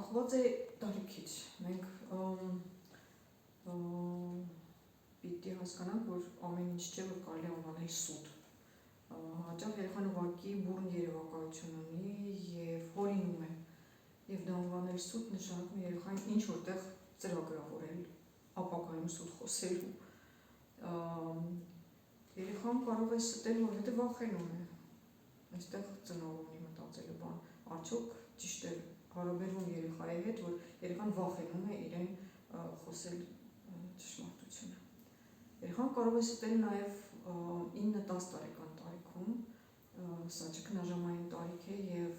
կախված է տարիքից։ Մենք պիտի հասկանանք, որ ամեն ինչ չէ, որ կարելի է անվանել սուտ։ Հաճախ երեխան ուղղակի բուռն երևակայություն ունի եւ հորինում է։ Եվ դա անվանել սուտ նշանակում է երեխային ինչ որտեղ ծրագրավորել, ապագայում սուտ խոսելու։ Երեխան կարող է ստել, որովհետեւ վախենում է։ Այստեղ ծնողն ունի մտածելու բան։ Արդյոք ճիշտ է հարաբերվում երեխայի հետ, որ երեխան վախենում է իրեն խոսել ճշմարտությունը։ Երեխան կարող է ստել նաև 9-10 տարեկան տարիքում, սա ճգնաժամային տարիք է եւ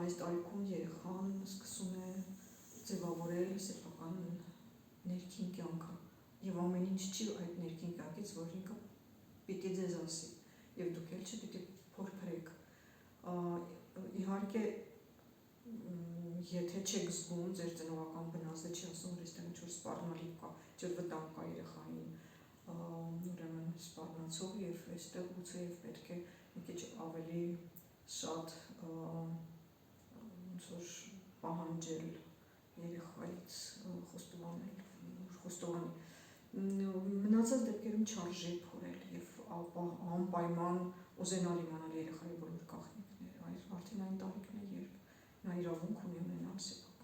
այս տարիքում երեխան սկսում է ձևավորել սեփական ներքին կյանքը եւ ամեն ինչ չի այդ ներքին կյանքից, որ ինքը պիտի ձեզ ասի եւ դուք էլ չպիտի փորփրեք։ Իհարկե եթե չեք զգում ձեր ծնողական բնազդը չի ասում, որ այստեղ ինչ-որ սպառնալիք կա, ինչ-որ վտանգ կա երեխային, ուրեմն սպառնացող եւ այստեղ գուցե եւ պետք է մի քիչ ավելի շատ ոնց որ պահանջել երեխայից խոստովանի։ Մնացած դեպքերում չարժե փորել եւ անպայման ուզենալ իմանալ երեխայի բոլոր գաղտնիքները, այս արդեն այն տարիքն է, երբ նա իրավունք ունի ունենալ սեփական